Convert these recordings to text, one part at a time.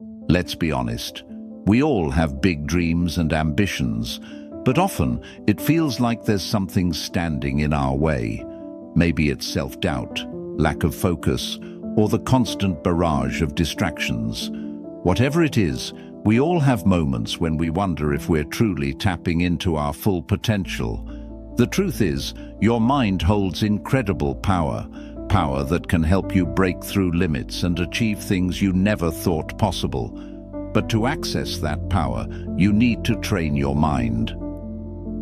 Let's be honest. We all have big dreams and ambitions, but often it feels like there's something standing in our way. Maybe it's self-doubt, lack of focus, or the constant barrage of distractions. Whatever it is, we all have moments when we wonder if we're truly tapping into our full potential. The truth is, your mind holds incredible power that can help you break through limits and achieve things you never thought possible. But to access that power, you need to train your mind.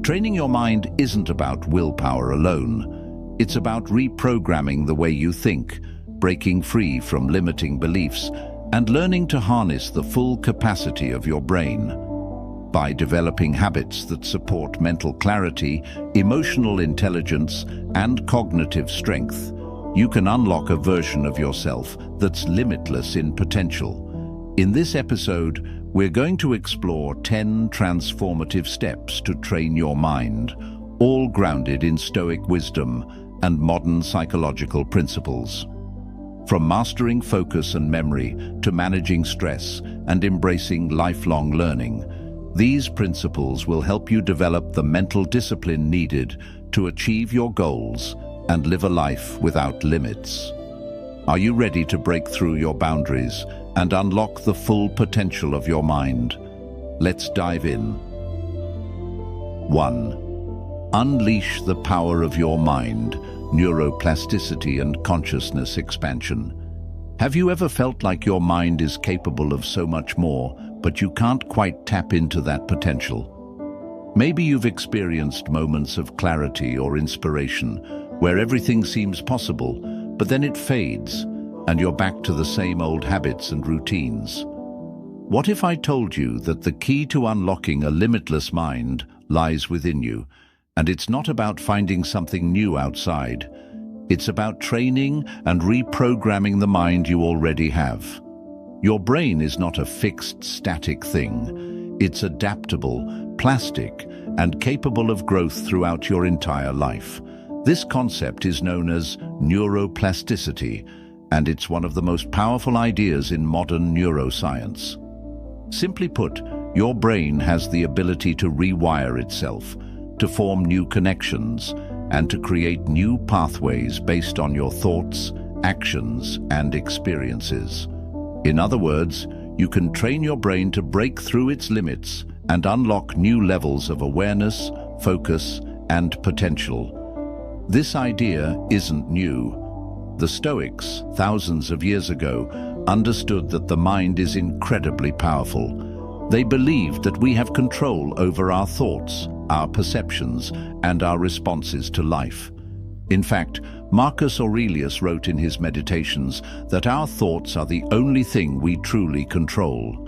Training your mind isn't about willpower alone. It's about reprogramming the way you think, breaking free from limiting beliefs, and learning to harness the full capacity of your brain. By developing habits that support mental clarity, emotional intelligence, and cognitive strength, you can unlock a version of yourself that's limitless in potential. In this episode, we're going to explore 10 transformative steps to train your mind, all grounded in Stoic wisdom and modern psychological principles. From mastering focus and memory to managing stress and embracing lifelong learning, these principles will help you develop the mental discipline needed to achieve your goals and live a life without limits. Are you ready to break through your boundaries and unlock the full potential of your mind? Let's dive in. 1. Unleash the power of your mind, neuroplasticity and consciousness expansion. Have you ever felt like your mind is capable of so much more, but you can't quite tap into that potential? Maybe you've experienced moments of clarity or inspiration where everything seems possible, but then it fades, and you're back to the same old habits and routines. What if I told you that the key to unlocking a limitless mind lies within you, and it's not about finding something new outside? It's about training and reprogramming the mind you already have. Your brain is not a fixed, static thing. It's adaptable, plastic, and capable of growth throughout your entire life. This concept is known as neuroplasticity, and it's one of the most powerful ideas in modern neuroscience. Simply put, your brain has the ability to rewire itself, to form new connections, and to create new pathways based on your thoughts, actions, and experiences. In other words, you can train your brain to break through its limits and unlock new levels of awareness, focus, and potential. This idea isn't new. The Stoics, thousands of years ago, understood that the mind is incredibly powerful. They believed that we have control over our thoughts, our perceptions, and our responses to life. In fact, Marcus Aurelius wrote in his Meditations that our thoughts are the only thing we truly control.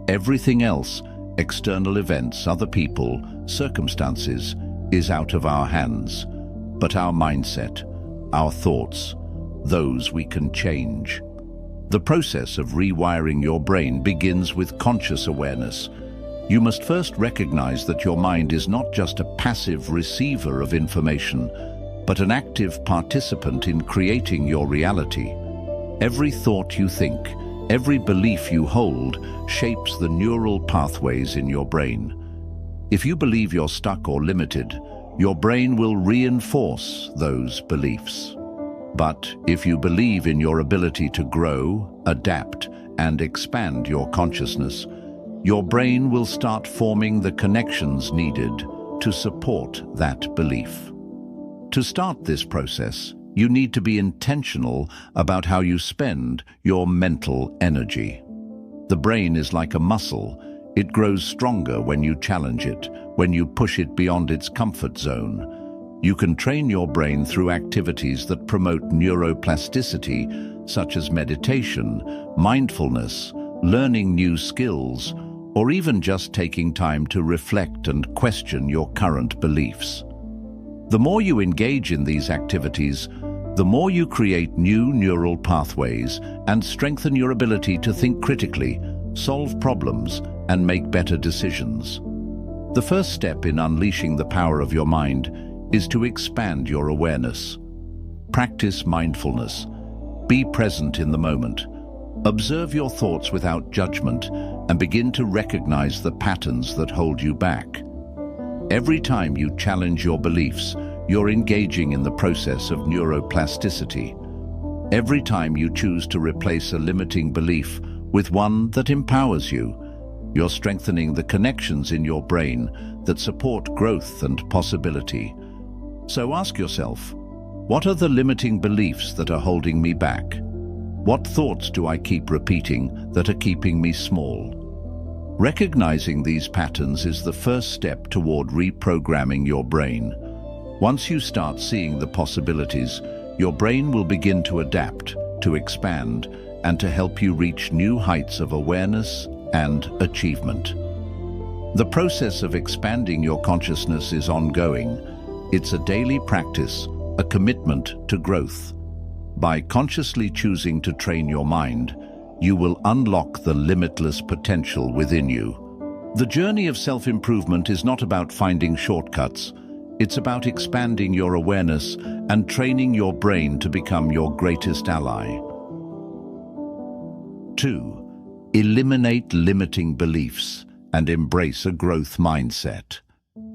Everything else, external events, other people, circumstances, is out of our hands. But our mindset, our thoughts, those we can change. The process of rewiring your brain begins with conscious awareness. You must first recognize that your mind is not just a passive receiver of information, but an active participant in creating your reality. Every thought you think, every belief you hold, shapes the neural pathways in your brain. If you believe you're stuck or limited, your brain will reinforce those beliefs. But if you believe in your ability to grow, adapt, and expand your consciousness, your brain will start forming the connections needed to support that belief. To start this process, you need to be intentional about how you spend your mental energy. The brain is like a muscle. It grows stronger when you challenge it, when you push it beyond its comfort zone. You can train your brain through activities that promote neuroplasticity, such as meditation, mindfulness, learning new skills, or even just taking time to reflect and question your current beliefs. The more you engage in these activities, the more you create new neural pathways and strengthen your ability to think critically, solve problems, and make better decisions. The first step in unleashing the power of your mind is to expand your awareness. Practice mindfulness. Be present in the moment. Observe your thoughts without judgment and begin to recognize the patterns that hold you back. Every time you challenge your beliefs, you're engaging in the process of neuroplasticity. Every time you choose to replace a limiting belief with one that empowers you, you're strengthening the connections in your brain that support growth and possibility. So ask yourself, what are the limiting beliefs that are holding me back? What thoughts do I keep repeating that are keeping me small? Recognizing these patterns is the first step toward reprogramming your brain. Once you start seeing the possibilities, your brain will begin to adapt, to expand, and to help you reach new heights of awareness and achievement. The process of expanding your consciousness is ongoing. It's a daily practice, a commitment to growth. By consciously choosing to train your mind, you will unlock the limitless potential within you. The journey of self-improvement is not about finding shortcuts. It's about expanding your awareness and training your brain to become your greatest ally. 2. Eliminate limiting beliefs and embrace a growth mindset.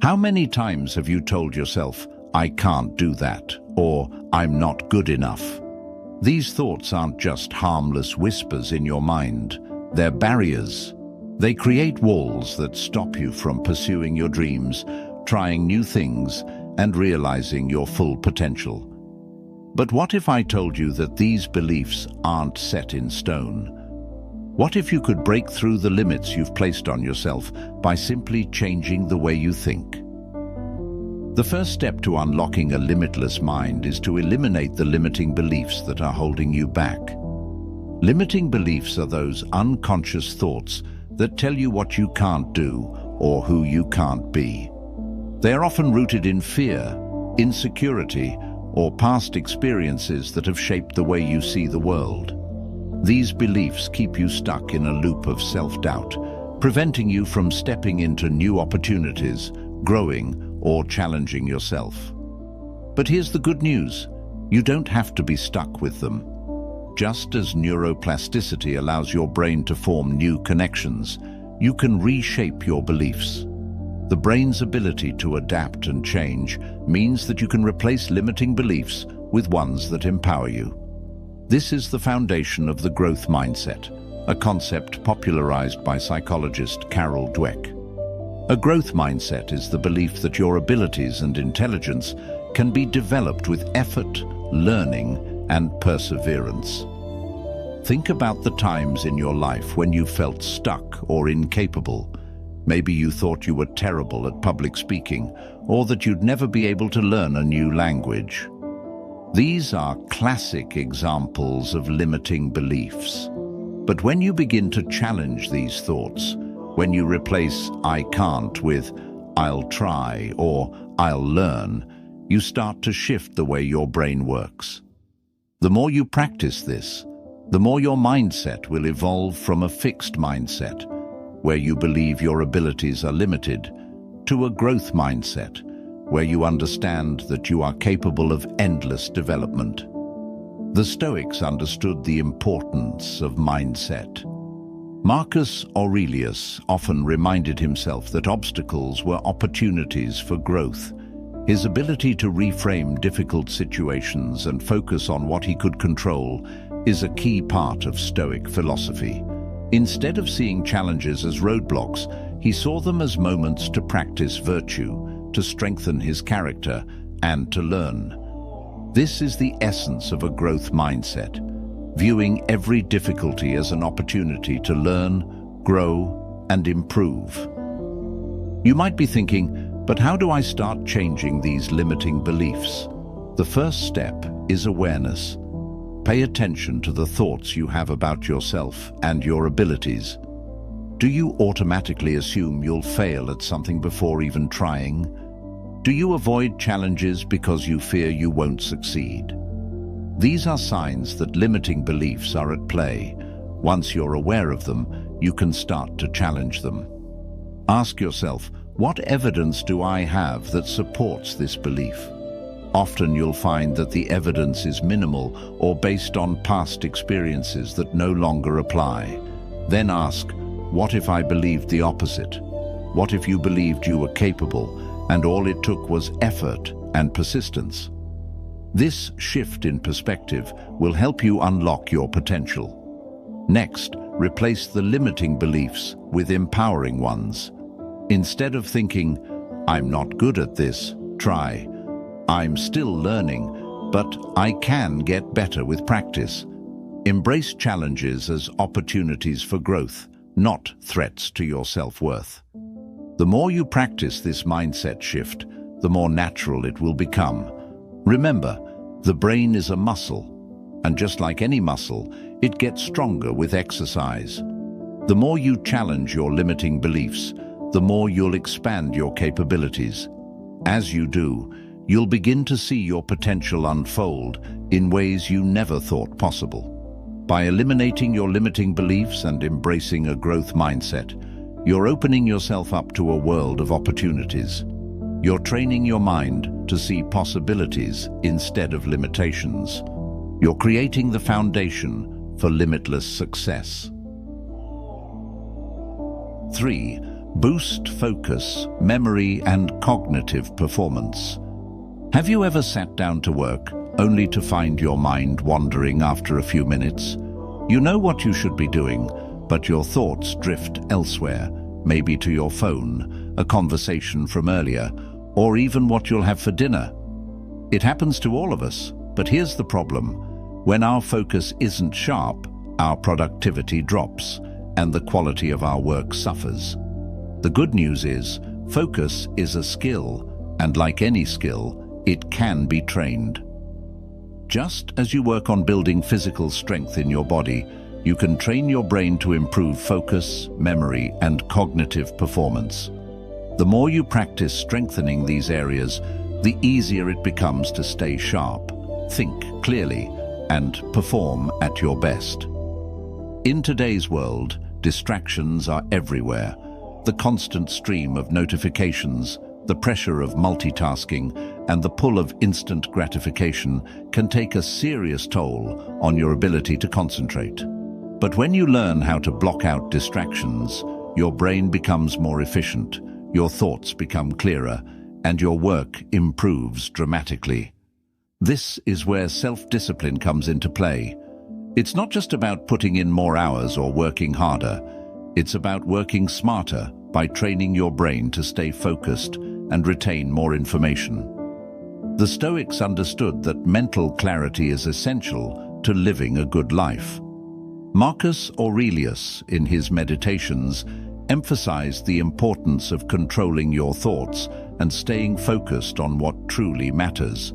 How many times have you told yourself, "I can't do that," or "I'm not good enough"? These thoughts aren't just harmless whispers in your mind. They're barriers. They create walls that stop you from pursuing your dreams, trying new things, and realizing your full potential. But what if I told you that these beliefs aren't set in stone? What if you could break through the limits you've placed on yourself by simply changing the way you think? The first step to unlocking a limitless mind is to eliminate the limiting beliefs that are holding you back. Limiting beliefs are those unconscious thoughts that tell you what you can't do or who you can't be. They are often rooted in fear, insecurity, or past experiences that have shaped the way you see the world. These beliefs keep you stuck in a loop of self-doubt, preventing you from stepping into new opportunities, growing, or challenging yourself. But here's the good news. You don't have to be stuck with them. Just as neuroplasticity allows your brain to form new connections, you can reshape your beliefs. The brain's ability to adapt and change means that you can replace limiting beliefs with ones that empower you. This is the foundation of the growth mindset, a concept popularized by psychologist Carol Dweck. A growth mindset is the belief that your abilities and intelligence can be developed with effort, learning, and perseverance. Think about the times in your life when you felt stuck or incapable. Maybe you thought you were terrible at public speaking, or that you'd never be able to learn a new language. These are classic examples of limiting beliefs. But when you begin to challenge these thoughts, when you replace "I can't" with "I'll try" or "I'll learn," you start to shift the way your brain works. The more you practice this, the more your mindset will evolve from a fixed mindset, where you believe your abilities are limited, to a growth mindset, where you understand that you are capable of endless development. The Stoics understood the importance of mindset. Marcus Aurelius often reminded himself that obstacles were opportunities for growth. His ability to reframe difficult situations and focus on what he could control is a key part of Stoic philosophy. Instead of seeing challenges as roadblocks, he saw them as moments to practice virtue, to strengthen his character, and to learn. This is the essence of a growth mindset, viewing every difficulty as an opportunity to learn, grow, and improve. You might be thinking, but how do I start changing these limiting beliefs? The first step is awareness. Pay attention to the thoughts you have about yourself and your abilities. Do you automatically assume you'll fail at something before even trying? Do you avoid challenges because you fear you won't succeed? These are signs that limiting beliefs are at play. Once you're aware of them, you can start to challenge them. Ask yourself, what evidence do I have that supports this belief? Often you'll find that the evidence is minimal or based on past experiences that no longer apply. Then ask, what if I believed the opposite? What if you believed you were capable and all it took was effort and persistence? This shift in perspective will help you unlock your potential. Next, replace the limiting beliefs with empowering ones. Instead of thinking, I'm not good at this, try, I'm still learning, but I can get better with practice. Embrace challenges as opportunities for growth, not threats to your self-worth. The more you practice this mindset shift, the more natural it will become. Remember, the brain is a muscle, and just like any muscle, it gets stronger with exercise. The more you challenge your limiting beliefs, the more you'll expand your capabilities. As you do, you'll begin to see your potential unfold in ways you never thought possible. By eliminating your limiting beliefs and embracing a growth mindset, you're opening yourself up to a world of opportunities. You're training your mind to see possibilities instead of limitations. You're creating the foundation for limitless success. 3. Boost focus, memory, and cognitive performance. Have you ever sat down to work only to find your mind wandering after a few minutes? You know what you should be doing, but your thoughts drift elsewhere, maybe to your phone, a conversation from earlier, or even what you'll have for dinner. It happens to all of us, but here's the problem. When our focus isn't sharp, our productivity drops, and the quality of our work suffers. The good news is, focus is a skill, and like any skill, it can be trained. Just as you work on building physical strength in your body, you can train your brain to improve focus, memory, and cognitive performance. The more you practice strengthening these areas, the easier it becomes to stay sharp, think clearly, and perform at your best. In today's world, distractions are everywhere. The constant stream of notifications, the pressure of multitasking, and the pull of instant gratification can take a serious toll on your ability to concentrate. But when you learn how to block out distractions, your brain becomes more efficient, your thoughts become clearer, and your work improves dramatically. This is where self-discipline comes into play. It's not just about putting in more hours or working harder. It's about working smarter by training your brain to stay focused and retain more information. The Stoics understood that mental clarity is essential to living a good life. Marcus Aurelius, in his Meditations, emphasized the importance of controlling your thoughts and staying focused on what truly matters.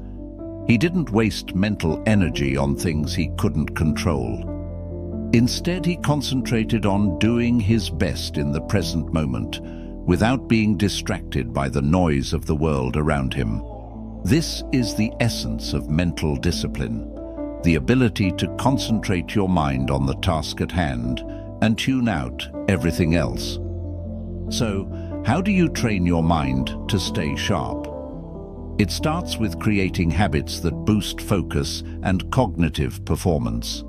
He didn't waste mental energy on things he couldn't control. Instead, he concentrated on doing his best in the present moment, without being distracted by the noise of the world around him. This is the essence of mental discipline, the ability to concentrate your mind on the task at hand and tune out everything else. So, how do you train your mind to stay sharp? It starts with creating habits that boost focus and cognitive performance.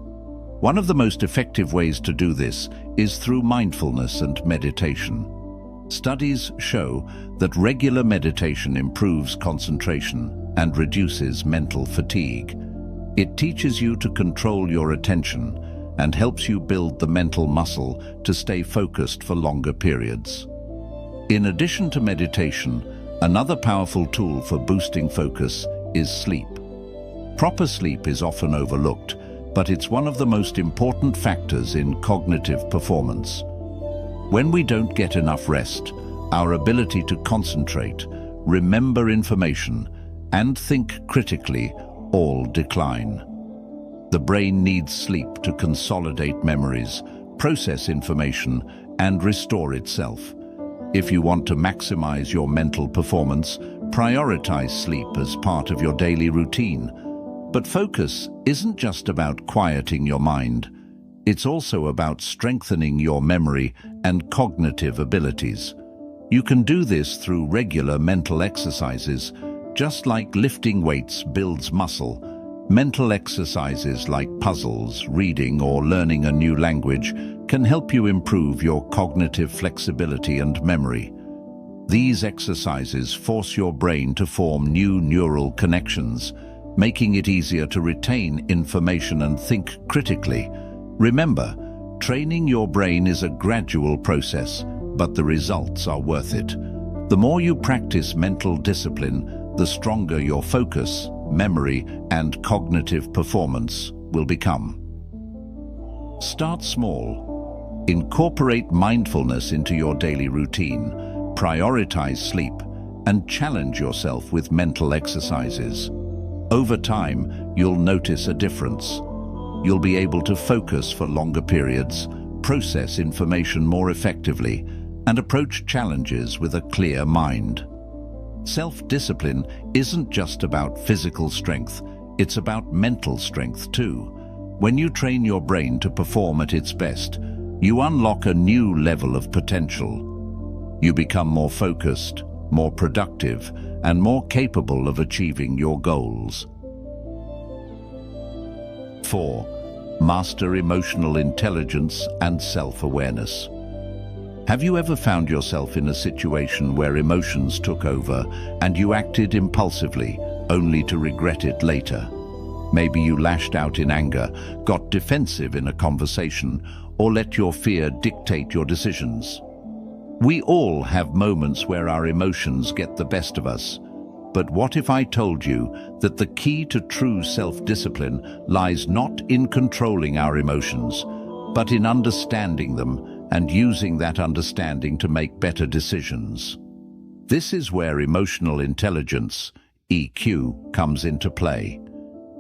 One of the most effective ways to do this is through mindfulness and meditation. Studies show that regular meditation improves concentration and reduces mental fatigue. It teaches you to control your attention and helps you build the mental muscle to stay focused for longer periods. In addition to meditation, another powerful tool for boosting focus is sleep. Proper sleep is often overlooked, but it's one of the most important factors in cognitive performance. When we don't get enough rest, our ability to concentrate, remember information, and think critically all decline. The brain needs sleep to consolidate memories, process information, and restore itself. If you want to maximize your mental performance, prioritize sleep as part of your daily routine. But focus isn't just about quieting your mind. It's also about strengthening your memory and cognitive abilities. You can do this through regular mental exercises, Just like lifting weights builds muscle, mental exercises like puzzles, reading, or learning a new language can help you improve your cognitive flexibility and memory. These exercises force your brain to form new neural connections, making it easier to retain information and think critically. Remember, training your brain is a gradual process, but the results are worth it. The more you practice mental discipline, the stronger your focus, memory, and cognitive performance will become. Start small. Incorporate mindfulness into your daily routine, prioritize sleep, and challenge yourself with mental exercises. Over time, you'll notice a difference. You'll be able to focus for longer periods, process information more effectively, and approach challenges with a clear mind. Self-discipline isn't just about physical strength, it's about mental strength too. When you train your brain to perform at its best, you unlock a new level of potential. You become more focused, more productive, and more capable of achieving your goals. 4. Master emotional intelligence and self-awareness. Have you ever found yourself in a situation where emotions took over and you acted impulsively, only to regret it later? Maybe you lashed out in anger, got defensive in a conversation, or let your fear dictate your decisions. We all have moments where our emotions get the best of us. But what if I told you that the key to true self-discipline lies not in controlling our emotions, but in understanding them and using that understanding to make better decisions? This is where emotional intelligence, EQ, comes into play.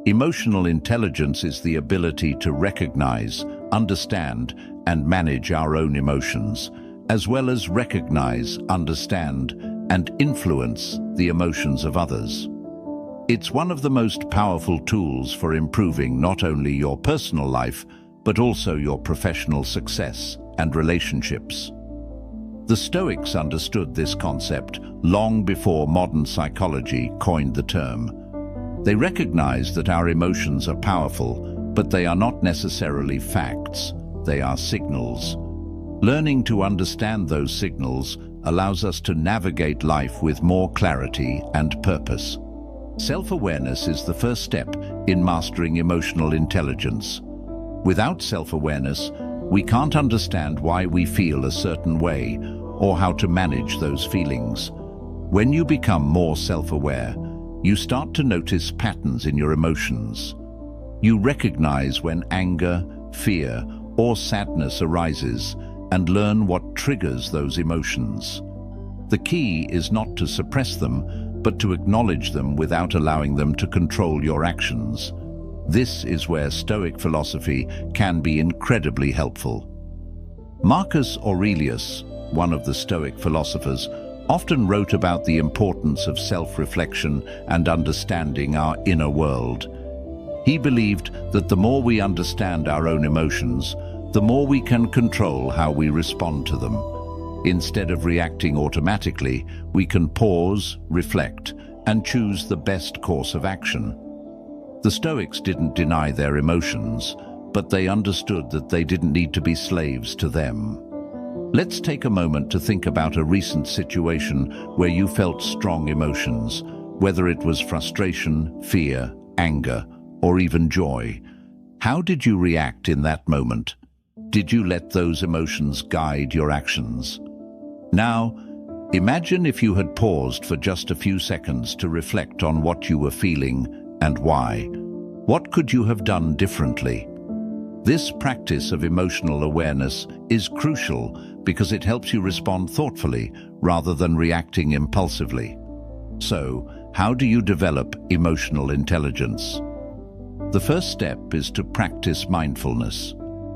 Emotional intelligence is the ability to recognize, understand, and manage our own emotions, as well as recognize, understand, and influence the emotions of others. It's one of the most powerful tools for improving not only your personal life, but also your professional success and relationships. The Stoics understood this concept long before modern psychology coined the term. They recognized that our emotions are powerful, but they are not necessarily facts, they are signals. Learning to understand those signals allows us to navigate life with more clarity and purpose. Self-awareness is the first step in mastering emotional intelligence. Without self-awareness, we can't understand why we feel a certain way or how to manage those feelings. When you become more self-aware, you start to notice patterns in your emotions. You recognize when anger, fear, or sadness arises and learn what triggers those emotions. The key is not to suppress them, but to acknowledge them without allowing them to control your actions. This is where Stoic philosophy can be incredibly helpful. Marcus Aurelius, one of the Stoic philosophers, often wrote about the importance of self-reflection and understanding our inner world. He believed that the more we understand our own emotions, the more we can control how we respond to them. Instead of reacting automatically, we can pause, reflect, and choose the best course of action. The Stoics didn't deny their emotions, but they understood that they didn't need to be slaves to them. Let's take a moment to think about a recent situation where you felt strong emotions, whether it was frustration, fear, anger, or even joy. How did you react in that moment? Did you let those emotions guide your actions? Now, imagine if you had paused for just a few seconds to reflect on what you were feeling and why. What could you have done differently? This practice of emotional awareness is crucial because it helps you respond thoughtfully rather than reacting impulsively. So, how do you develop emotional intelligence? The first step is to practice mindfulness.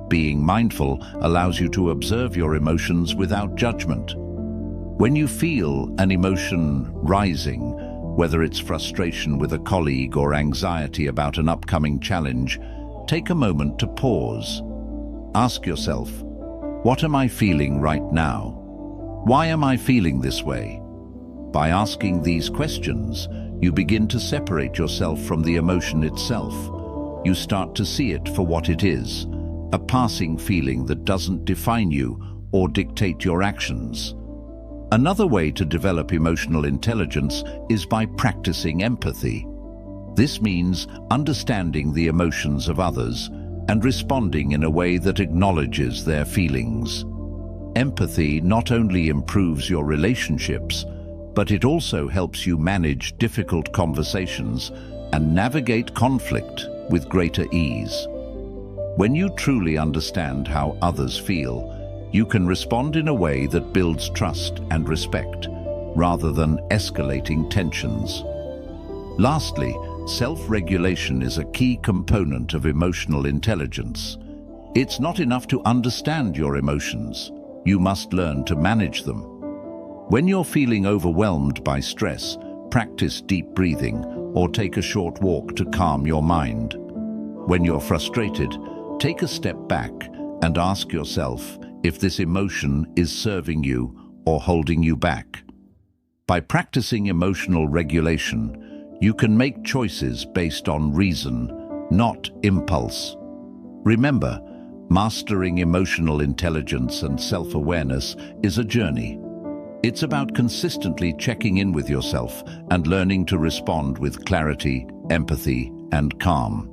Being mindful allows you to observe your emotions without judgment. When you feel an emotion rising, whether it's frustration with a colleague or anxiety about an upcoming challenge, take a moment to pause. Ask yourself, what am I feeling right now? Why am I feeling this way? By asking these questions, You begin to separate yourself from the emotion itself. You start to see it for what it is, a passing feeling that doesn't define you or dictate your actions. Another way to develop emotional intelligence is by practicing empathy. This means understanding the emotions of others and responding in a way that acknowledges their feelings. Empathy not only improves your relationships, but it also helps you manage difficult conversations and navigate conflict with greater ease. When you truly understand how others feel, you can respond in a way that builds trust and respect, rather than escalating tensions. Lastly, self-regulation is a key component of emotional intelligence. It's not enough to understand your emotions. You must learn to manage them. When you're feeling overwhelmed by stress, practice deep breathing or take a short walk to calm your mind. When you're frustrated, take a step back and ask yourself if this emotion is serving you or holding you back. By practicing emotional regulation, you can make choices based on reason, not impulse. Remember, mastering emotional intelligence and self-awareness is a journey. It's about consistently checking in with yourself and learning to respond with clarity, empathy, and calm.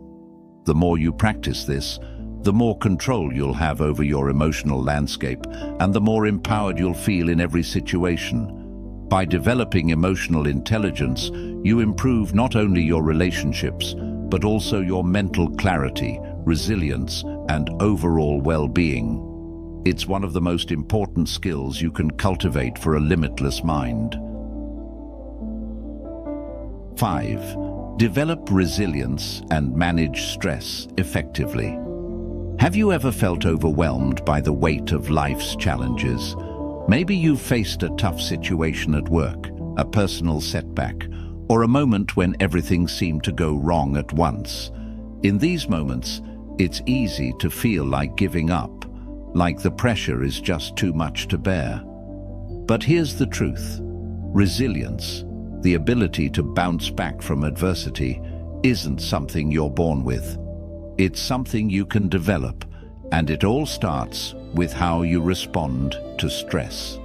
The more you practice this, the more control you'll have over your emotional landscape and the more empowered you'll feel in every situation. By developing emotional intelligence, you improve not only your relationships, but also your mental clarity, resilience, and overall well-being. It's one of the most important skills you can cultivate for a limitless mind. 5. Develop resilience and manage stress effectively. Have you ever felt overwhelmed by the weight of life's challenges? Maybe you've faced a tough situation at work, a personal setback, or a moment when everything seemed to go wrong at once. In these moments, it's easy to feel like giving up, like the pressure is just too much to bear. But here's the truth. Resilience, the ability to bounce back from adversity, isn't something you're born with. It's something you can develop, and it all starts with how you respond to stress.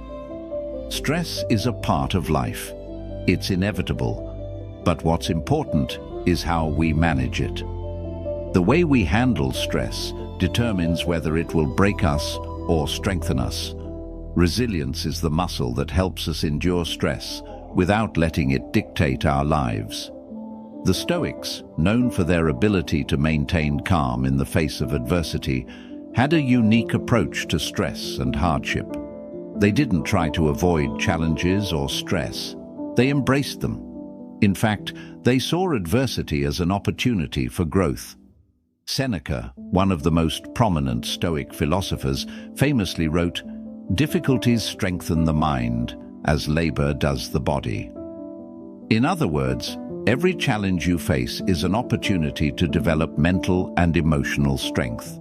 Stress is a part of life. It's inevitable, but what's important is how we manage it. The way we handle stress determines whether it will break us or strengthen us. Resilience is the muscle that helps us endure stress without letting it dictate our lives. The Stoics, known for their ability to maintain calm in the face of adversity, had a unique approach to stress and hardship. They didn't try to avoid challenges or stress. They embraced them. In fact, they saw adversity as an opportunity for growth. Seneca, one of the most prominent Stoic philosophers, famously wrote, "Difficulties strengthen the mind, as labor does the body." In other words, every challenge you face is an opportunity to develop mental and emotional strength.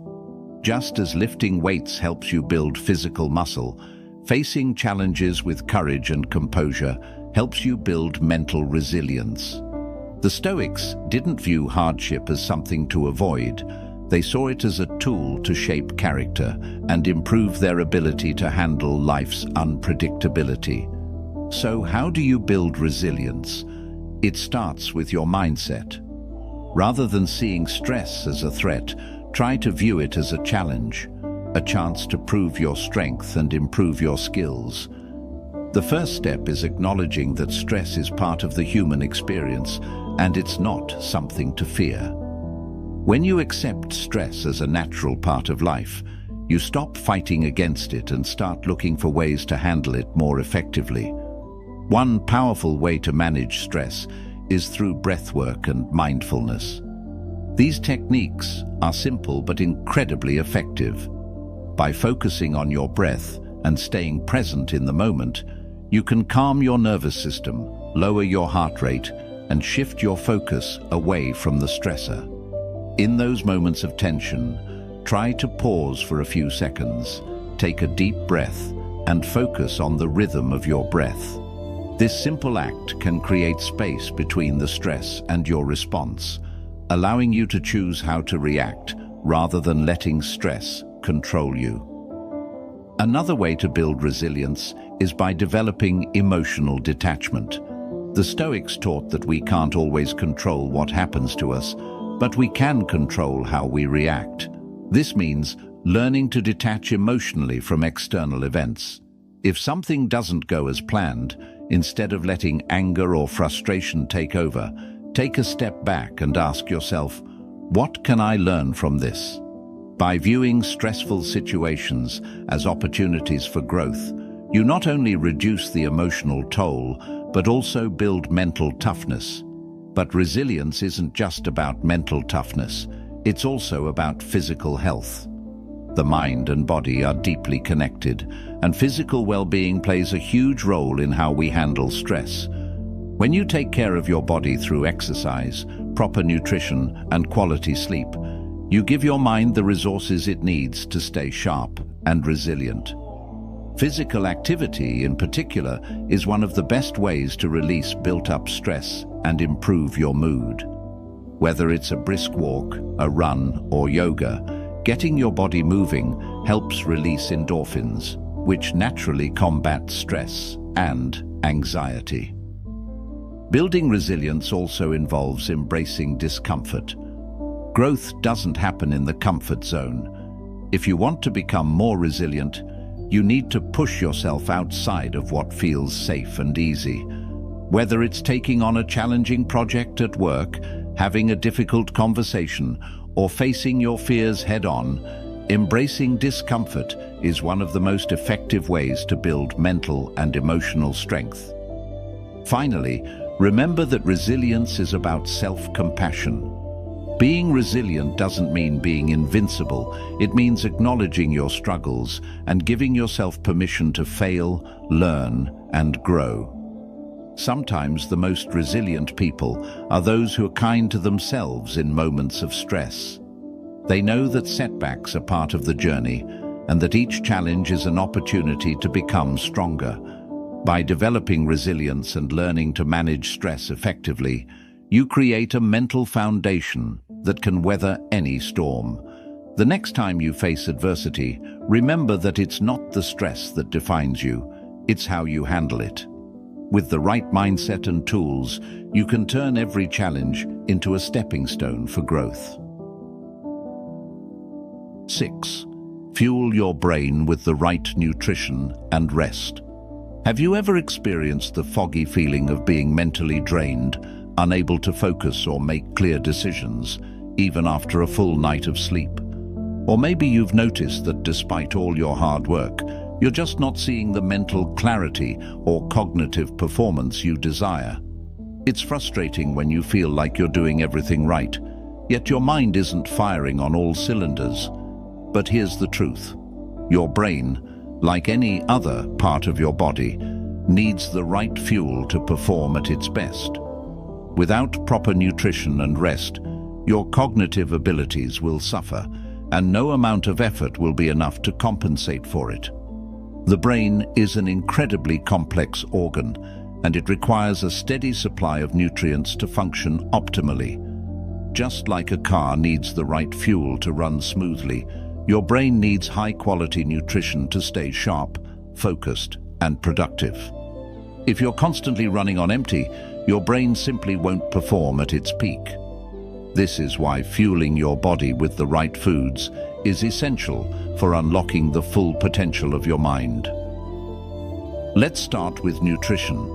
Just as lifting weights helps you build physical muscle, facing challenges with courage and composure helps you build mental resilience. The Stoics didn't view hardship as something to avoid. They saw it as a tool to shape character and improve their ability to handle life's unpredictability. So how do you build resilience? It starts with your mindset. Rather than seeing stress as a threat, try to view it as a challenge, a chance to prove your strength and improve your skills. The first step is acknowledging that stress is part of the human experience and it's not something to fear. When you accept stress as a natural part of life, you stop fighting against it and start looking for ways to handle it more effectively. One powerful way to manage stress is through breathwork and mindfulness. These techniques are simple but incredibly effective. By focusing on your breath and staying present in the moment, you can calm your nervous system, lower your heart rate, and shift your focus away from the stressor. In those moments of tension, try to pause for a few seconds, take a deep breath, and focus on the rhythm of your breath. This simple act can create space between the stress and your response, allowing you to choose how to react rather than letting stress control you. Another way to build resilience is by developing emotional detachment. The Stoics taught that we can't always control what happens to us, but we can control how we react. This means learning to detach emotionally from external events. If something doesn't go as planned, instead of letting anger or frustration take over, take a step back and ask yourself, what can I learn from this? By viewing stressful situations as opportunities for growth, you not only reduce the emotional toll, but also build mental toughness. But resilience isn't just about mental toughness, it's also about physical health. The mind and body are deeply connected, and physical well-being plays a huge role in how we handle stress. When you take care of your body through exercise, proper nutrition, and quality sleep, you give your mind the resources it needs to stay sharp and resilient. Physical activity, in particular, is one of the best ways to release built-up stress and improve your mood. Whether it's a brisk walk, a run, or yoga, getting your body moving helps release endorphins, which naturally combat stress and anxiety. Building resilience also involves embracing discomfort. Growth doesn't happen in the comfort zone. If you want to become more resilient, you need to push yourself outside of what feels safe and easy. Whether it's taking on a challenging project at work, having a difficult conversation, or facing your fears head-on, embracing discomfort is one of the most effective ways to build mental and emotional strength. Finally, remember that resilience is about self-compassion. Being resilient doesn't mean being invincible. It means acknowledging your struggles and giving yourself permission to fail, learn, and grow. Sometimes the most resilient people are those who are kind to themselves in moments of stress. They know that setbacks are part of the journey and that each challenge is an opportunity to become stronger. By developing resilience and learning to manage stress effectively, you create a mental foundation that can weather any storm. The next time you face adversity, remember that it's not the stress that defines you, it's how you handle it. With the right mindset and tools, you can turn every challenge into a stepping stone for growth. 6. Fuel your brain with the right nutrition and rest. Have you ever experienced the foggy feeling of being mentally drained, unable to focus or make clear decisions, even after a full night of sleep? Or maybe you've noticed that despite all your hard work, you're just not seeing the mental clarity or cognitive performance you desire. It's frustrating when you feel like you're doing everything right, yet your mind isn't firing on all cylinders. But here's the truth. Your brain, like any other part of your body, needs the right fuel to perform at its best. Without proper nutrition and rest, your cognitive abilities will suffer, and no amount of effort will be enough to compensate for it. The brain is an incredibly complex organ, and it requires a steady supply of nutrients to function optimally. Just like a car needs the right fuel to run smoothly, your brain needs high-quality nutrition to stay sharp, focused, and productive. If you're constantly running on empty, your brain simply won't perform at its peak. This is why fueling your body with the right foods is essential for unlocking the full potential of your mind. Let's start with nutrition.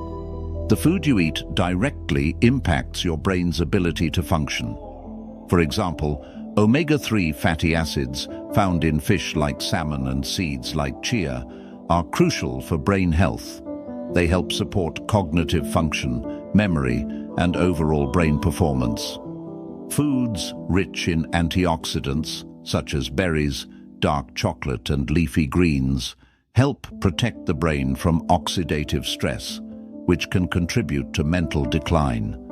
The food you eat directly impacts your brain's ability to function. For example, omega-3 fatty acids found in fish like salmon and seeds like chia are crucial for brain health. They help support cognitive function, memory, and overall brain performance. Foods rich in antioxidants, such as berries, dark chocolate, and leafy greens, help protect the brain from oxidative stress, which can contribute to mental decline.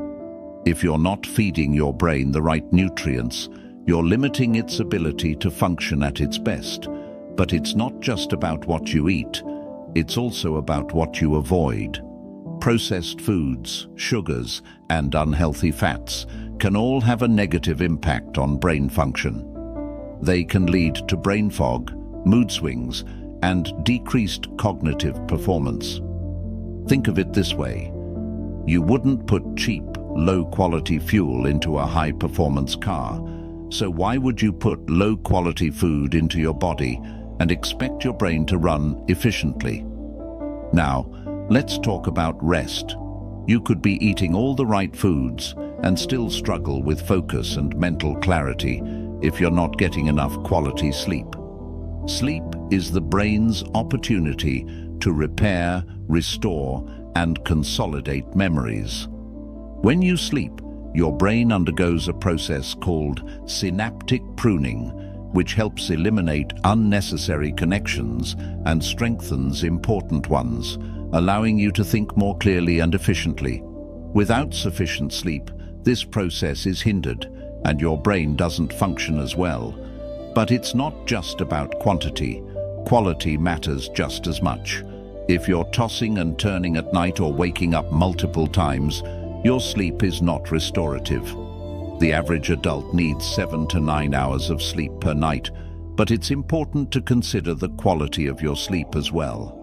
If you're not feeding your brain the right nutrients, you're limiting its ability to function at its best. But it's not just about what you eat, it's also about what you avoid. processed foods, sugars, and unhealthy fats can all have a negative impact on brain function. They can lead to brain fog, mood swings, and decreased cognitive performance. Think of it this way. You wouldn't put cheap, low-quality fuel into a high-performance car, so why would you put low-quality food into your body and expect your brain to run efficiently? Now, let's talk about rest. You could be eating all the right foods and still struggle with focus and mental clarity if you're not getting enough quality sleep. Sleep is the brain's opportunity to repair, restore, and consolidate memories. When you sleep, your brain undergoes a process called synaptic pruning, which helps eliminate unnecessary connections and strengthens important ones, allowing you to think more clearly and efficiently. Without sufficient sleep, this process is hindered, and your brain doesn't function as well. But it's not just about quantity. Quality matters just as much. If you're tossing and turning at night or waking up multiple times, your sleep is not restorative. The average adult needs 7 to 9 hours of sleep per night, but it's important to consider the quality of your sleep as well.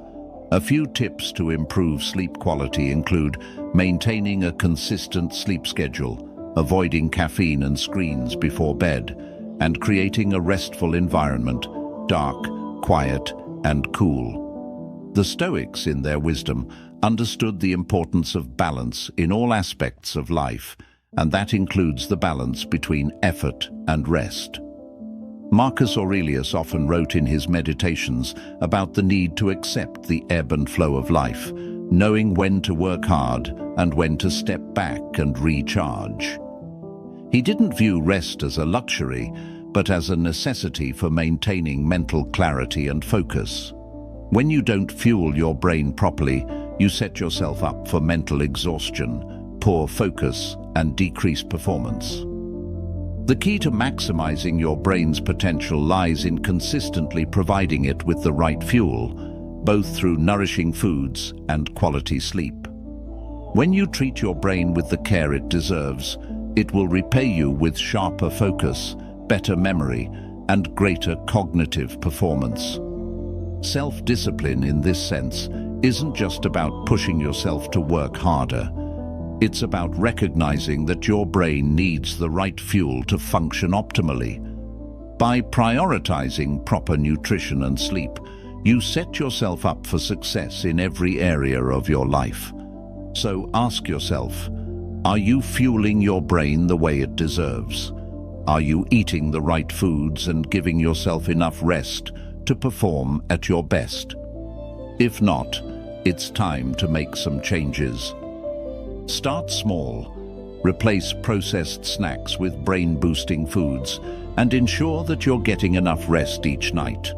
A few tips to improve sleep quality include maintaining a consistent sleep schedule, avoiding caffeine and screens before bed, and creating a restful environment, dark, quiet, and cool. The Stoics, in their wisdom, understood the importance of balance in all aspects of life, and that includes the balance between effort and rest. Marcus Aurelius often wrote in his meditations about the need to accept the ebb and flow of life, knowing when to work hard and when to step back and recharge. He didn't view rest as a luxury, but as a necessity for maintaining mental clarity and focus. When you don't fuel your brain properly, you set yourself up for mental exhaustion, poor focus, and decreased performance. The key to maximizing your brain's potential lies in consistently providing it with the right fuel, both through nourishing foods and quality sleep. When you treat your brain with the care it deserves, it will repay you with sharper focus, better memory, and greater cognitive performance. Self-discipline in this sense isn't just about pushing yourself to work harder. It's about recognizing that your brain needs the right fuel to function optimally. By prioritizing proper nutrition and sleep, you set yourself up for success in every area of your life. So ask yourself, are you fueling your brain the way it deserves? Are you eating the right foods and giving yourself enough rest to perform at your best? If not, it's time to make some changes. Start small. Replace processed snacks with brain-boosting foods and ensure that you're getting enough rest each night.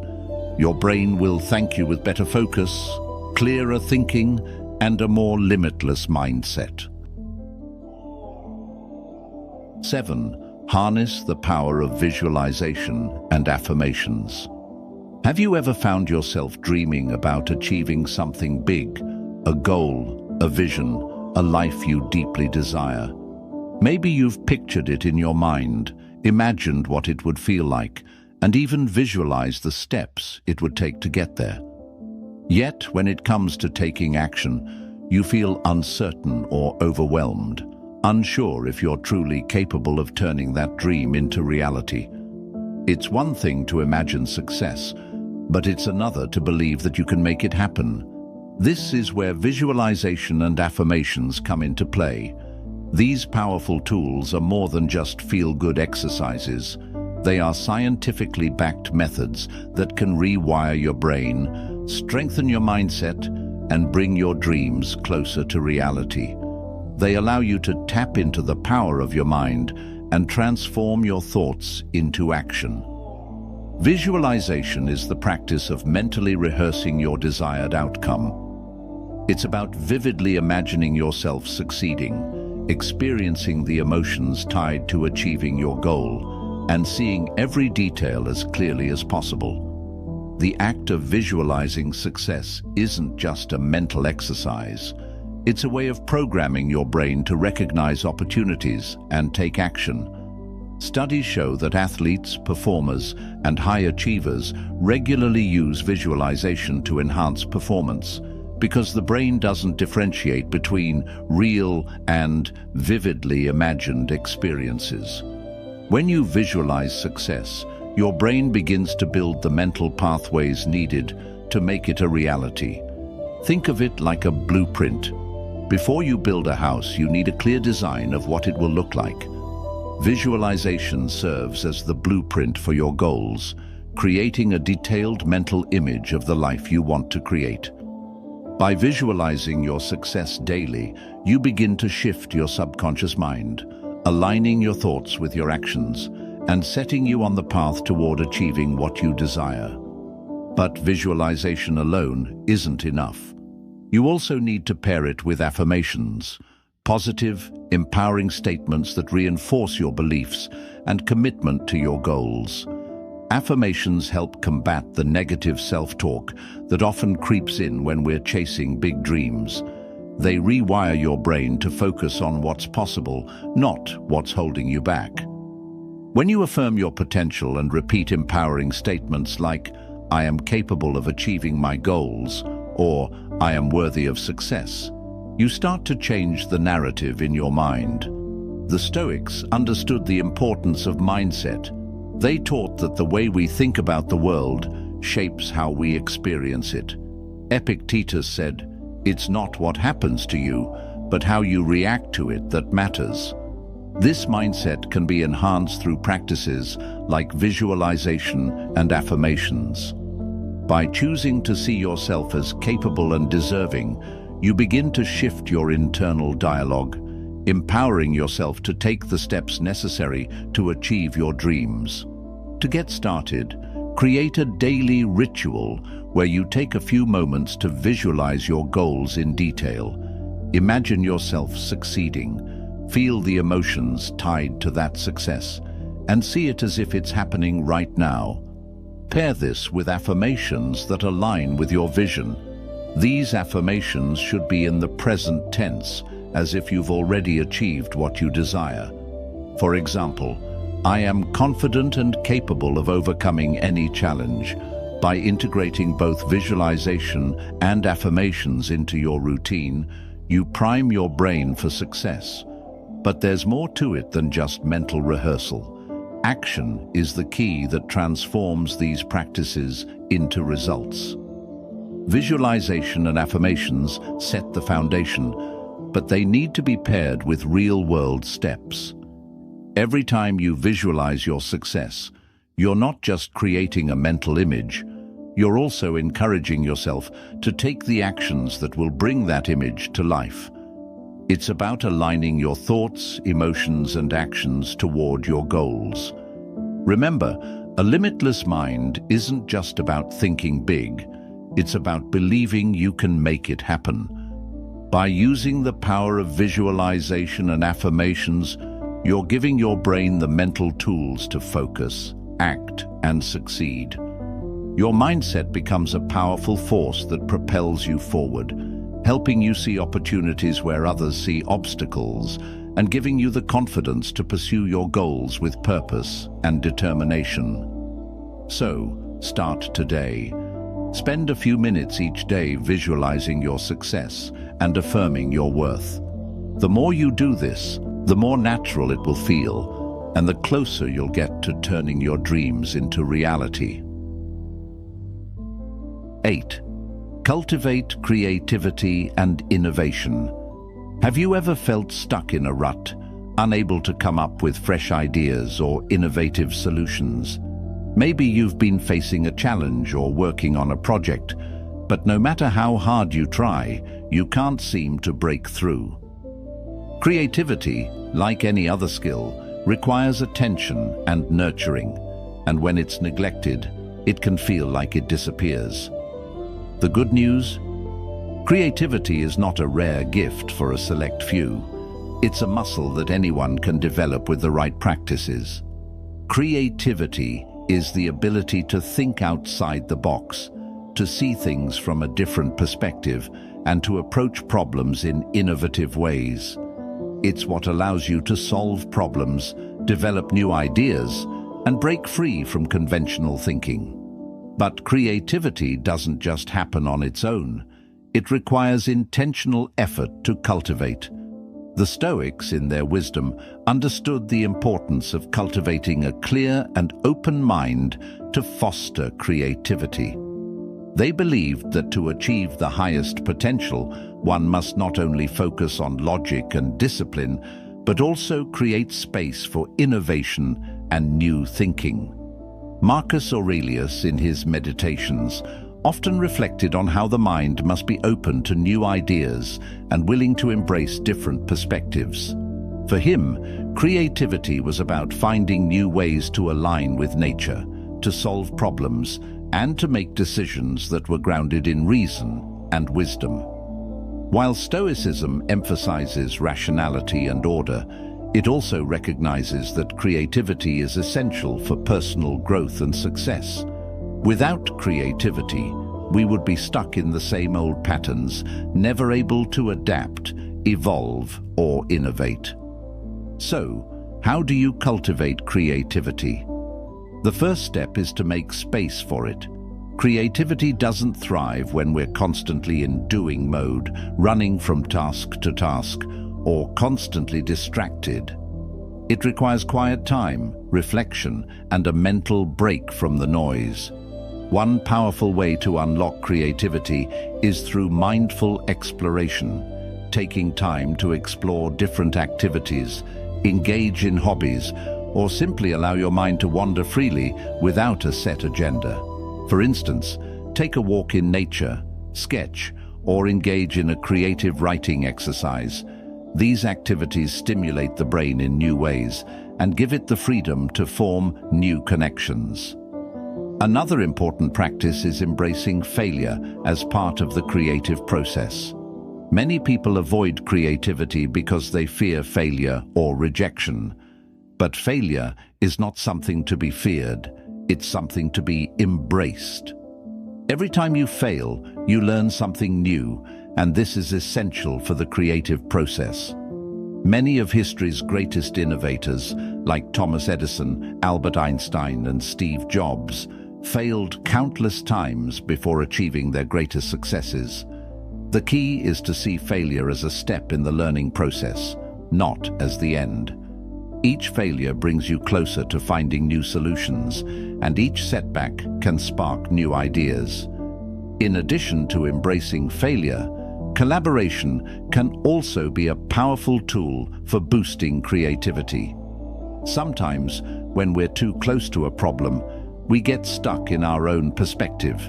Your brain will thank you with better focus, clearer thinking, and a more limitless mindset. 7. Harness the power of visualization and affirmations. Have you ever found yourself dreaming about achieving something big, a goal, a vision, a life you deeply desire? Maybe you've pictured it in your mind, imagined what it would feel like, and even visualized the steps it would take to get there. Yet, when it comes to taking action, you feel uncertain or overwhelmed, unsure if you're truly capable of turning that dream into reality. It's one thing to imagine success, but it's another to believe that you can make it happen. This is where visualization and affirmations come into play. These powerful tools are more than just feel-good exercises. They are scientifically backed methods that can rewire your brain, strengthen your mindset, and bring your dreams closer to reality. They allow you to tap into the power of your mind and transform your thoughts into action. Visualization is the practice of mentally rehearsing your desired outcome. It's about vividly imagining yourself succeeding, experiencing the emotions tied to achieving your goal, and seeing every detail as clearly as possible. The act of visualizing success isn't just a mental exercise. It's a way of programming your brain to recognize opportunities and take action. Studies show that athletes, performers, and high achievers regularly use visualization to enhance performance, because the brain doesn't differentiate between real and vividly imagined experiences. When you visualize success, your brain begins to build the mental pathways needed to make it a reality. Think of it like a blueprint. Before you build a house, you need a clear design of what it will look like. Visualization serves as the blueprint for your goals, creating a detailed mental image of the life you want to create. By visualizing your success daily, you begin to shift your subconscious mind, aligning your thoughts with your actions, and setting you on the path toward achieving what you desire. But visualization alone isn't enough. You also need to pair it with affirmations, positive, empowering statements that reinforce your beliefs and commitment to your goals. Affirmations help combat the negative self-talk that often creeps in when we're chasing big dreams. They rewire your brain to focus on what's possible, not what's holding you back. When you affirm your potential and repeat empowering statements like, "I am capable of achieving my goals," or "I am worthy of success," you start to change the narrative in your mind. The Stoics understood the importance of mindset. They taught that the way we think about the world shapes how we experience it. Epictetus said, "It's not what happens to you, but how you react to it that matters." This mindset can be enhanced through practices like visualization and affirmations. By choosing to see yourself as capable and deserving, you begin to shift your internal dialogue, empowering yourself to take the steps necessary to achieve your dreams. To get started, create a daily ritual where you take a few moments to visualize your goals in detail. Imagine yourself succeeding. Feel the emotions tied to that success, and see it as if it's happening right now. Pair this with affirmations that align with your vision. These affirmations should be in the present tense, as if you've already achieved what you desire. For example, "I am confident and capable of overcoming any challenge." By integrating both visualization and affirmations into your routine, you prime your brain for success. But there's more to it than just mental rehearsal. Action is the key that transforms these practices into results. Visualization and affirmations set the foundation, but they need to be paired with real-world steps. Every time you visualize your success, you're not just creating a mental image, you're also encouraging yourself to take the actions that will bring that image to life. It's about aligning your thoughts, emotions, and actions toward your goals. Remember, a limitless mind isn't just about thinking big, it's about believing you can make it happen. By using the power of visualization and affirmations, you're giving your brain the mental tools to focus, act, and succeed. Your mindset becomes a powerful force that propels you forward, helping you see opportunities where others see obstacles, and giving you the confidence to pursue your goals with purpose and determination. So, start today. Spend a few minutes each day visualizing your success and affirming your worth. The more you do this, the more natural it will feel, and the closer you'll get to turning your dreams into reality. 8. Cultivate creativity and innovation. Have you ever felt stuck in a rut, unable to come up with fresh ideas or innovative solutions? Maybe you've been facing a challenge or working on a project, but no matter how hard you try, you can't seem to break through. Creativity, like any other skill, requires attention and nurturing, and when it's neglected, it can feel like it disappears. The good news? Creativity is not a rare gift for a select few. It's a muscle that anyone can develop with the right practices. Creativity is the ability to think outside the box, to see things from a different perspective and to approach problems in innovative ways. It's what allows you to solve problems, develop new ideas, and break free from conventional thinking. But creativity doesn't just happen on its own. It requires intentional effort to cultivate. The Stoics, in their wisdom, understood the importance of cultivating a clear and open mind to foster creativity. They believed that to achieve the highest potential, one must not only focus on logic and discipline, but also create space for innovation and new thinking. Marcus Aurelius, in his Meditations, often reflected on how the mind must be open to new ideas and willing to embrace different perspectives. For him, creativity was about finding new ways to align with nature, to solve problems, and to make decisions that were grounded in reason and wisdom. While Stoicism emphasizes rationality and order, it also recognizes that creativity is essential for personal growth and success. Without creativity, we would be stuck in the same old patterns, never able to adapt, evolve, or innovate. So, how do you cultivate creativity? The first step is to make space for it. Creativity doesn't thrive when we're constantly in doing mode, running from task to task, or constantly distracted. It requires quiet time, reflection, and a mental break from the noise. One powerful way to unlock creativity is through mindful exploration, taking time to explore different activities, engage in hobbies, or simply allow your mind to wander freely without a set agenda. For instance, take a walk in nature, sketch, or engage in a creative writing exercise. These activities stimulate the brain in new ways and give it the freedom to form new connections. Another important practice is embracing failure as part of the creative process. Many people avoid creativity because they fear failure or rejection. But failure is not something to be feared, it's something to be embraced. Every time you fail, you learn something new, and this is essential for the creative process. Many of history's greatest innovators, like Thomas Edison, Albert Einstein, and Steve Jobs, failed countless times before achieving their greatest successes. The key is to see failure as a step in the learning process, not as the end. Each failure brings you closer to finding new solutions, and each setback can spark new ideas. In addition to embracing failure, collaboration can also be a powerful tool for boosting creativity. Sometimes, when we're too close to a problem, we get stuck in our own perspective.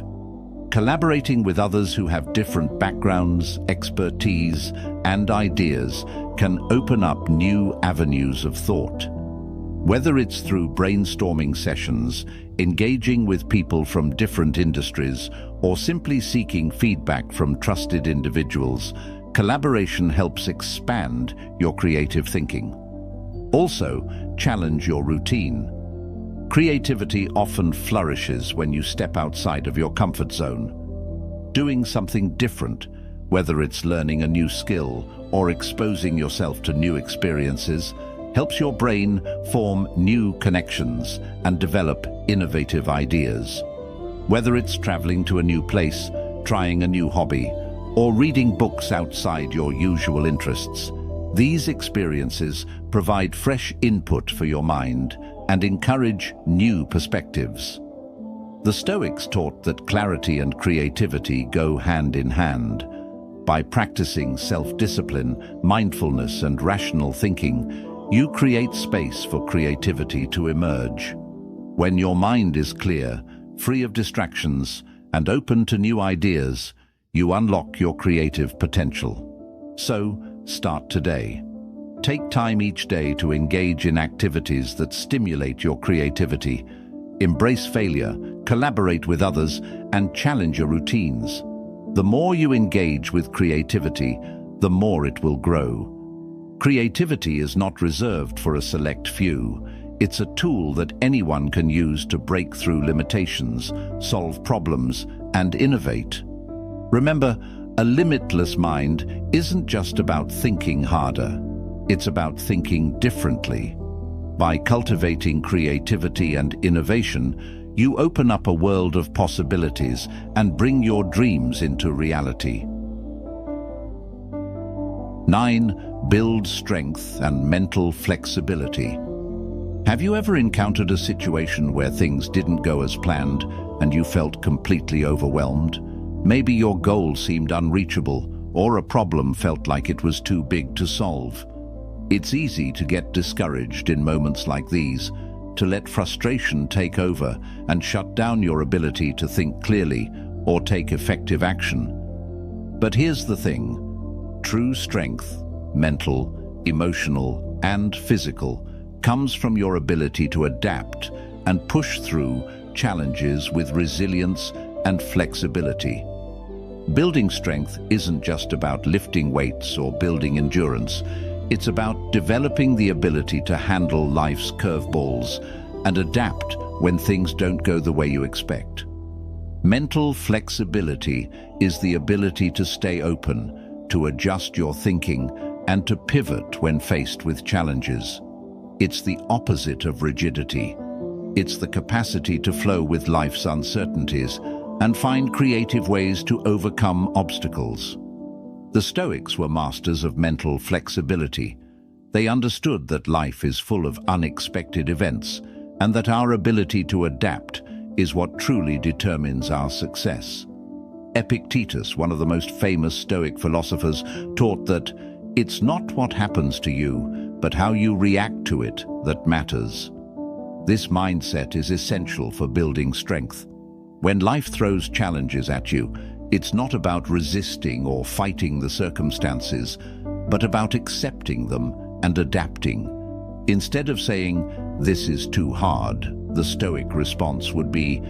Collaborating with others who have different backgrounds, expertise, and ideas can open up new avenues of thought. Whether it's through brainstorming sessions, engaging with people from different industries, or simply seeking feedback from trusted individuals, collaboration helps expand your creative thinking. Also, challenge your routine. Creativity often flourishes when you step outside of your comfort zone. Doing something different, whether it's learning a new skill or exposing yourself to new experiences, helps your brain form new connections and develop innovative ideas. Whether it's traveling to a new place, trying a new hobby, or reading books outside your usual interests, these experiences provide fresh input for your mind and encourage new perspectives. The Stoics taught that clarity and creativity go hand in hand. By practicing self-discipline, mindfulness, and rational thinking, you create space for creativity to emerge. When your mind is clear, free of distractions, and open to new ideas, you unlock your creative potential. So, start today. Take time each day to engage in activities that stimulate your creativity. Embrace failure, collaborate with others, and challenge your routines. The more you engage with creativity, the more it will grow. Creativity is not reserved for a select few. It's a tool that anyone can use to break through limitations, solve problems, and innovate. Remember, a limitless mind isn't just about thinking harder, it's about thinking differently. By cultivating creativity and innovation, you open up a world of possibilities and bring your dreams into reality. 9. Build strength and mental flexibility. Have you ever encountered a situation where things didn't go as planned and you felt completely overwhelmed? Maybe your goal seemed unreachable, or a problem felt like it was too big to solve. It's easy to get discouraged in moments like these, to let frustration take over and shut down your ability to think clearly or take effective action. But here's the thing: true strength, mental, emotional, and physical, comes from your ability to adapt and push through challenges with resilience and flexibility. Building strength isn't just about lifting weights or building endurance. It's about developing the ability to handle life's curveballs and adapt when things don't go the way you expect. Mental flexibility is the ability to stay open, to adjust your thinking, and to pivot when faced with challenges. It's the opposite of rigidity. It's the capacity to flow with life's uncertainties and find creative ways to overcome obstacles. The Stoics were masters of mental flexibility. They understood that life is full of unexpected events and that our ability to adapt is what truly determines our success. Epictetus, one of the most famous Stoic philosophers, taught that it's not what happens to you, but how you react to it that matters. This mindset is essential for building strength. When life throws challenges at you, it's not about resisting or fighting the circumstances, but about accepting them and adapting. Instead of saying, "This is too hard," the Stoic response would be,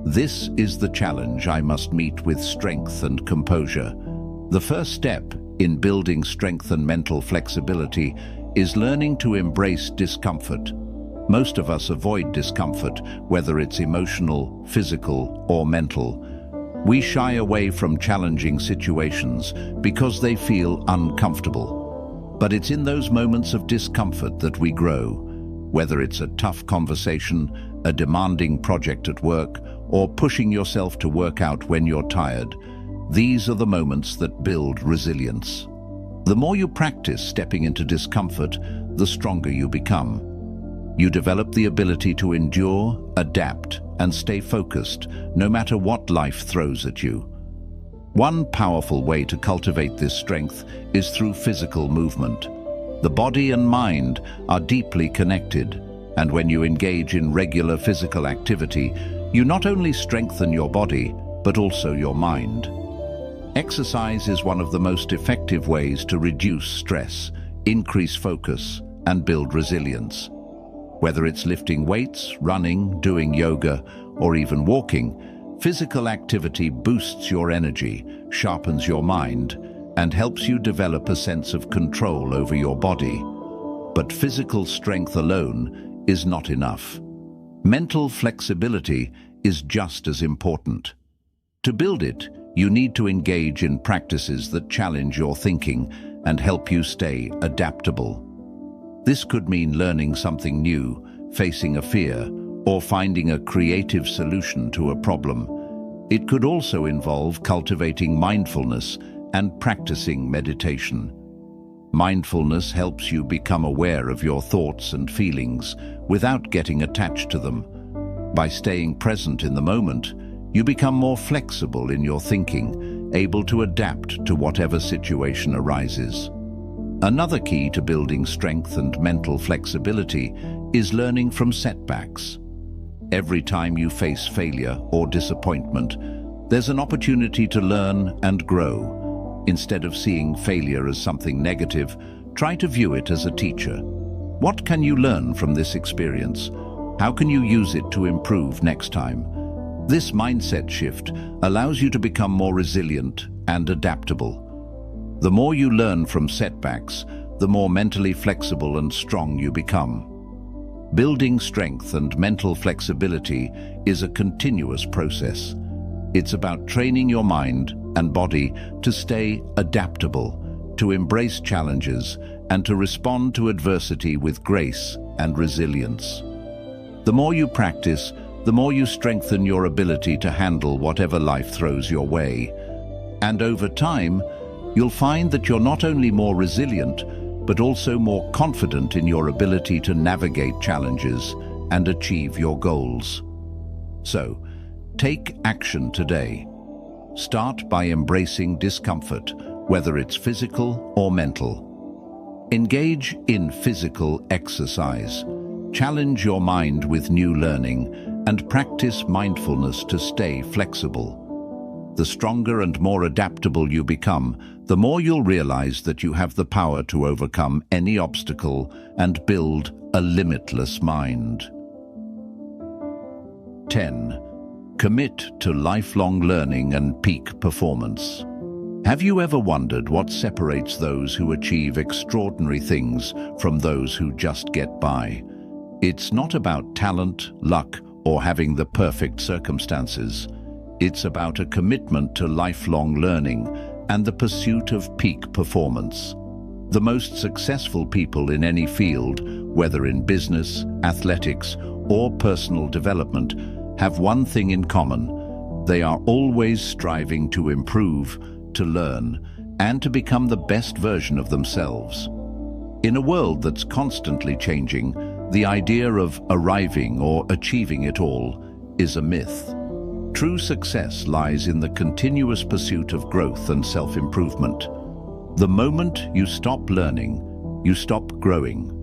"This is the challenge I must meet with strength and composure." The first step in building strength and mental flexibility is learning to embrace discomfort. Most of us avoid discomfort, whether it's emotional, physical, or mental. We shy away from challenging situations because they feel uncomfortable. But it's in those moments of discomfort that we grow. Whether it's a tough conversation, a demanding project at work, or pushing yourself to work out when you're tired, these are the moments that build resilience. The more you practice stepping into discomfort, the stronger you become. You develop the ability to endure, adapt, and stay focused, no matter what life throws at you. One powerful way to cultivate this strength is through physical movement. The body and mind are deeply connected, and when you engage in regular physical activity, you not only strengthen your body, but also your mind. Exercise is one of the most effective ways to reduce stress, increase focus, and build resilience. Whether it's lifting weights, running, doing yoga, or even walking, physical activity boosts your energy, sharpens your mind, and helps you develop a sense of control over your body. But physical strength alone is not enough. Mental flexibility is just as important. To build it, you need to engage in practices that challenge your thinking and help you stay adaptable. This could mean learning something new, facing a fear, or finding a creative solution to a problem. It could also involve cultivating mindfulness and practicing meditation. Mindfulness helps you become aware of your thoughts and feelings without getting attached to them. By staying present in the moment, you become more flexible in your thinking, able to adapt to whatever situation arises. Another key to building strength and mental flexibility is learning from setbacks. Every time you face failure or disappointment, there's an opportunity to learn and grow. Instead of seeing failure as something negative, try to view it as a teacher. What can you learn from this experience? How can you use it to improve next time? This mindset shift allows you to become more resilient and adaptable. The more you learn from setbacks, the more mentally flexible and strong you become. Building strength and mental flexibility is a continuous process. It's about training your mind and body to stay adaptable, to embrace challenges, and to respond to adversity with grace and resilience. The more you practice, the more you strengthen your ability to handle whatever life throws your way. And over time, you'll find that you're not only more resilient, but also more confident in your ability to navigate challenges and achieve your goals. So, take action today. Start by embracing discomfort, whether it's physical or mental. Engage in physical exercise. Challenge your mind with new learning and practice mindfulness to stay flexible. The stronger and more adaptable you become, the more you'll realize that you have the power to overcome any obstacle and build a limitless mind. 10. Commit to lifelong learning and peak performance. Have you ever wondered what separates those who achieve extraordinary things from those who just get by? It's not about talent, luck, or having the perfect circumstances. It's about a commitment to lifelong learning and the pursuit of peak performance. The most successful people in any field, whether in business, athletics, or personal development, have one thing in common. They are always striving to improve, to learn, and to become the best version of themselves. In a world that's constantly changing, the idea of arriving or achieving it all is a myth. True success lies in the continuous pursuit of growth and self-improvement. The moment you stop learning, you stop growing.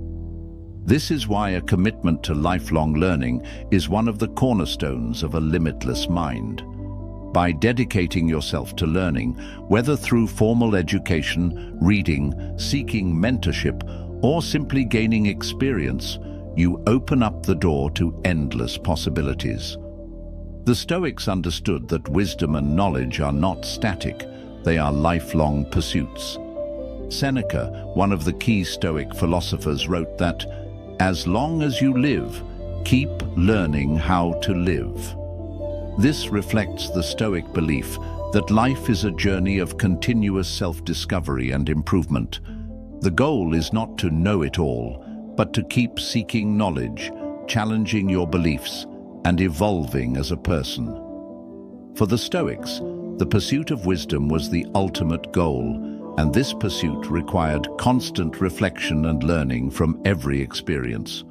This is why a commitment to lifelong learning is one of the cornerstones of a limitless mind. By dedicating yourself to learning, whether through formal education, reading, seeking mentorship, or simply gaining experience, you open up the door to endless possibilities. The Stoics understood that wisdom and knowledge are not static, they are lifelong pursuits. Seneca, one of the key Stoic philosophers, wrote that, "As long as you live, keep learning how to live." This reflects the Stoic belief that life is a journey of continuous self-discovery and improvement. The goal is not to know it all, but to keep seeking knowledge, challenging your beliefs, and evolving as a person. For the Stoics, the pursuit of wisdom was the ultimate goal, and this pursuit required constant reflection and learning from every experience.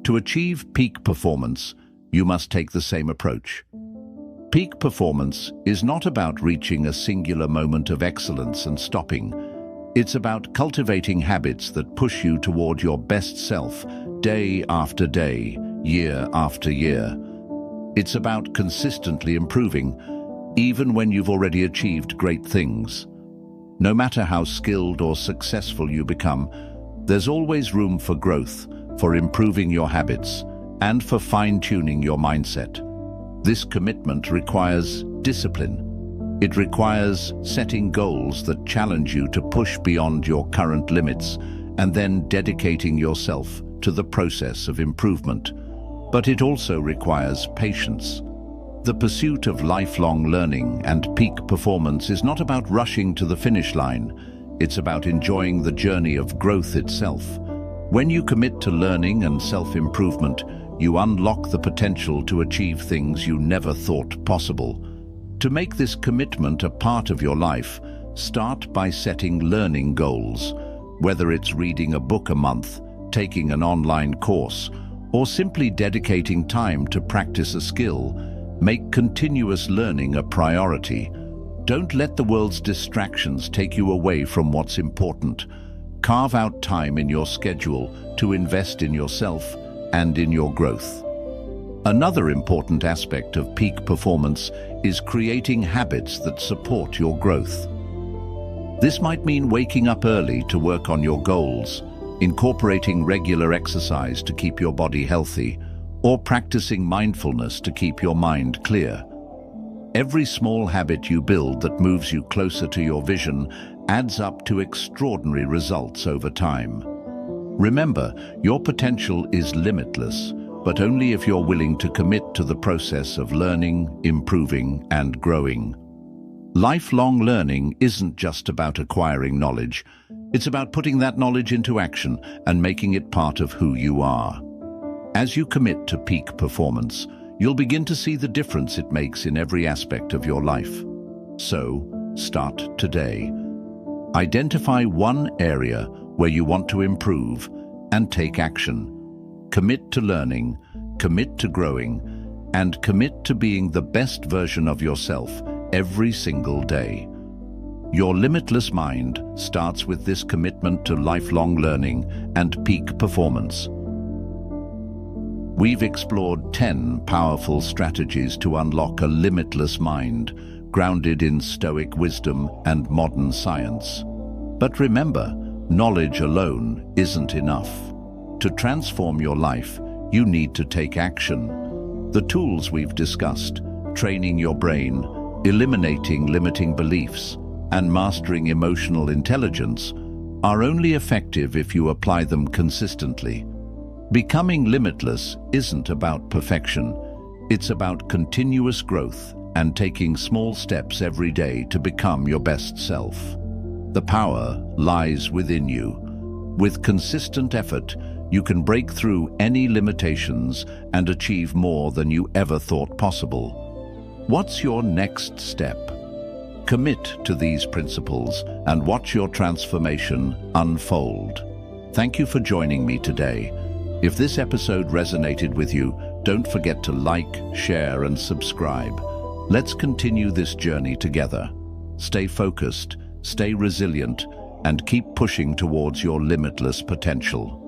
To achieve peak performance, you must take the same approach. Peak performance is not about reaching a singular moment of excellence and stopping. It's about cultivating habits that push you toward your best self, day after day, year after year. It's about consistently improving, even when you've already achieved great things. No matter how skilled or successful you become, there's always room for growth, for improving your habits, and for fine-tuning your mindset. This commitment requires discipline. It requires setting goals that challenge you to push beyond your current limits and then dedicating yourself to the process of improvement. But it also requires patience. The pursuit of lifelong learning and peak performance is not about rushing to the finish line. It's about enjoying the journey of growth itself. When you commit to learning and self-improvement, you unlock the potential to achieve things you never thought possible. To make this commitment a part of your life, start by setting learning goals. Whether it's reading a book a month, taking an online course, or simply dedicating time to practice a skill, make continuous learning a priority. Don't let the world's distractions take you away from what's important. Carve out time in your schedule to invest in yourself and in your growth. Another important aspect of peak performance is creating habits that support your growth. This might mean waking up early to work on your goals, incorporating regular exercise to keep your body healthy, or practicing mindfulness to keep your mind clear. Every small habit you build that moves you closer to your vision adds up to extraordinary results over time. Remember, your potential is limitless, but only if you're willing to commit to the process of learning, improving, and growing. Lifelong learning isn't just about acquiring knowledge. It's about putting that knowledge into action and making it part of who you are. As you commit to peak performance, you'll begin to see the difference it makes in every aspect of your life. So, start today. Identify one area where you want to improve and take action. Commit to learning, commit to growing, and commit to being the best version of yourself every single day. Your limitless mind starts with this commitment to lifelong learning and peak performance. We've explored 10 powerful strategies to unlock a limitless mind, grounded in Stoic wisdom and modern science. But remember, knowledge alone isn't enough. To transform your life, you need to take action. The tools we've discussed, training your brain, eliminating limiting beliefs, and mastering emotional intelligence, are only effective if you apply them consistently. Becoming limitless isn't about perfection. It's about continuous growth and taking small steps every day to become your best self. The power lies within you. With consistent effort, you can break through any limitations and achieve more than you ever thought possible. What's your next step? Commit to these principles and watch your transformation unfold. Thank you for joining me today. If this episode resonated with you, don't forget to like, share, and subscribe. Let's continue this journey together. Stay focused, stay resilient, and keep pushing towards your limitless potential.